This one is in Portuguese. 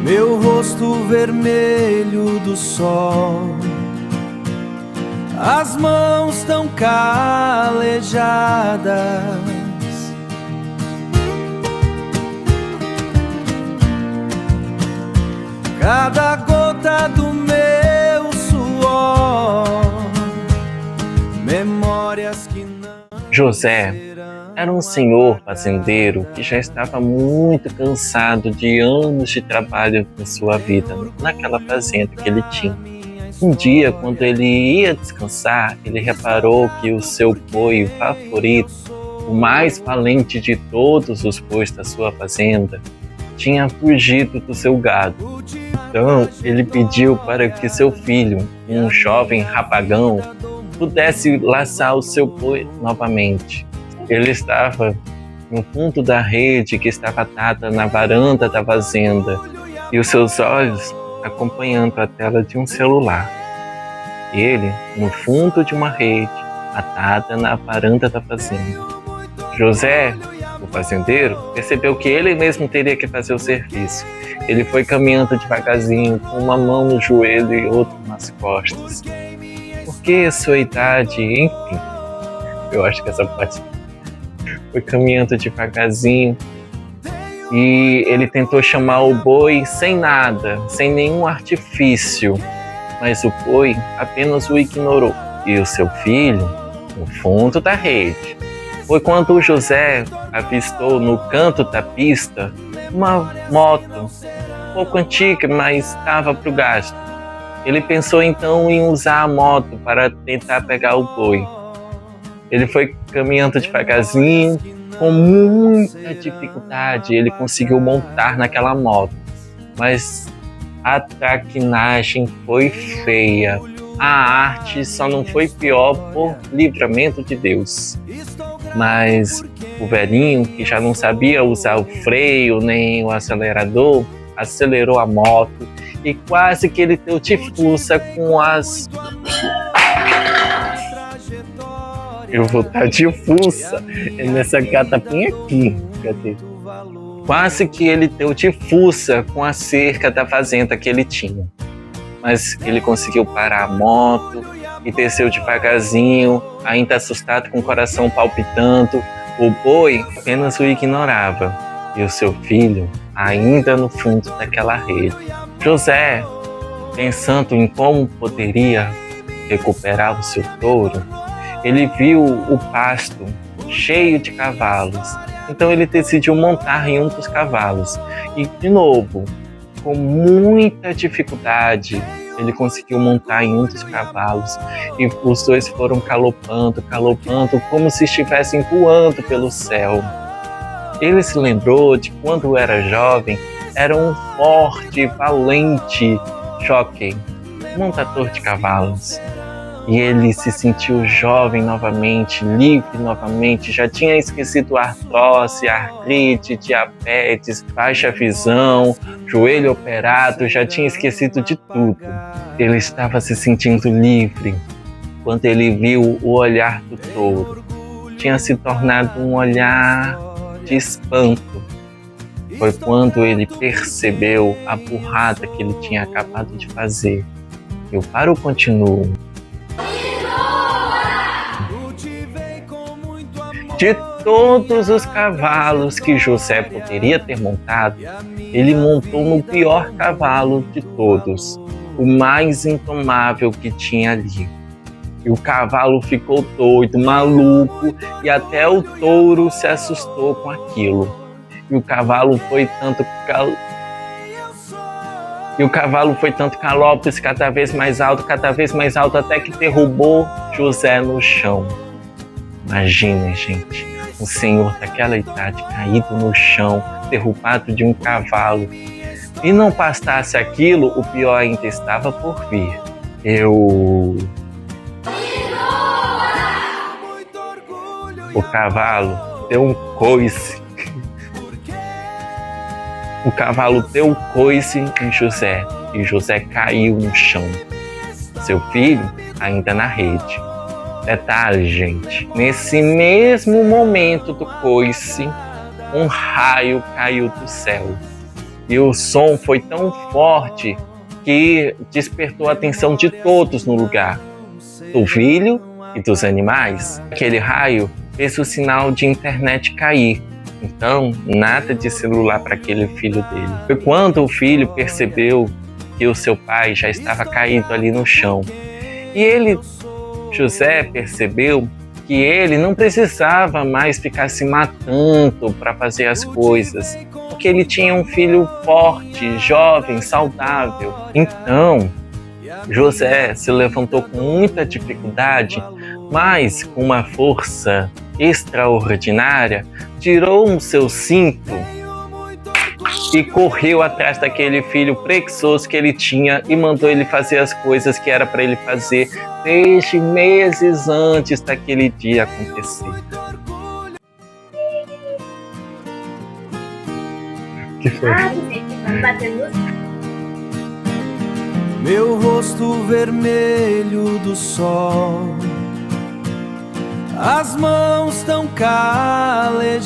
meu rosto vermelho do sol, as mãos tão calejadas, cada gota do meu suor, memórias que não... José era um senhor fazendeiro que já estava muito cansado de anos de trabalho em sua vida, naquela fazenda que ele tinha. Um dia, quando ele ia descansar, ele reparou que o seu boi favorito, o mais valente de todos os bois da sua fazenda, tinha fugido do seu gado. Então, ele pediu para que seu filho, um jovem rapagão, pudesse laçar o seu boi novamente. Ele estava no fundo da rede que estava atada na varanda da fazenda e os seus olhos acompanhando a tela de um celular. Ele, no fundo de uma rede, atada na varanda da fazenda. José, o fazendeiro, percebeu que ele mesmo teria que fazer o serviço. Ele foi caminhando devagarzinho, com uma mão no joelho e outra nas costas. Porque sua idade, enfim, eu acho que essa parte foi caminhando devagarzinho e ele tentou chamar o boi sem nada, sem nenhum artifício, mas o boi apenas o ignorou. E o seu filho, no fundo da rede, foi quando o José avistou no canto da pista uma moto, um pouco antiga, mas estava para o gasto. Ele pensou então em usar a moto para tentar pegar o boi. Ele foi caminhando devagarzinho, com muita dificuldade, ele conseguiu montar naquela moto. Mas a traquinagem foi feia. A arte só não foi pior por livramento de Deus. Mas o velhinho, que já não sabia usar o freio nem o acelerador, acelerou a moto e quase que ele deu de fuça com as... Eu vou estar de fuça nessa catapinha aqui. Cadê? Quase que ele deu de fuça com a cerca da fazenda que ele tinha. Mas ele conseguiu parar a moto e desceu devagarzinho, ainda assustado, com o coração palpitando. O boi apenas o ignorava e o seu filho ainda no fundo daquela rede. José, pensando em como poderia recuperar o seu touro, ele viu o pasto cheio de cavalos. Então ele decidiu montar em um dos cavalos. E, de novo, com muita dificuldade, ele conseguiu montar em um dos cavalos. E os dois foram galopando, como se estivessem voando pelo céu. Ele se lembrou de quando era jovem, era um forte e valente jockey, montador de cavalos. E ele se sentiu jovem novamente, livre novamente, já tinha esquecido artrose, artrite, diabetes, baixa visão, joelho operado, já tinha esquecido de tudo. Ele estava se sentindo livre quando ele viu o olhar do touro. Tinha se tornado um olhar de espanto. Foi quando ele percebeu a burrada que ele tinha acabado de fazer. Eu paro, continuo. De todos os cavalos que José poderia ter montado, ele montou no pior cavalo de todos, o mais indomável que tinha ali. E o cavalo ficou doido, maluco, e até o touro se assustou com aquilo. E o cavalo foi tanto galopes, cada vez mais alto, até que derrubou José no chão. Imaginem, gente, um senhor daquela idade caído no chão, derrubado de um cavalo. E não bastasse aquilo, o pior ainda estava por vir. O cavalo deu um coice. O cavalo deu um coice em José e José caiu no chão. Seu filho ainda na rede. Detalhe, gente, nesse mesmo momento do coice, um raio caiu do céu. e o som foi tão forte que despertou a atenção de todos no lugar, do filho e dos animais. Aquele raio fez o sinal de internet cair. Então, nada de celular para aquele filho dele. Foi quando o filho percebeu que o seu pai já estava caído ali no chão. E ele, José, percebeu que ele não precisava mais ficar se matando para fazer as coisas, porque ele tinha um filho forte, jovem, saudável. Então, José se levantou com muita dificuldade, mas com uma força extraordinária, tirou o seu cinto e correu atrás daquele filho preguiçoso que ele tinha e mandou ele fazer as coisas que era para ele fazer desde meses antes daquele dia acontecer. Que foi? Meu rosto vermelho do sol, as mãos tão calejadas,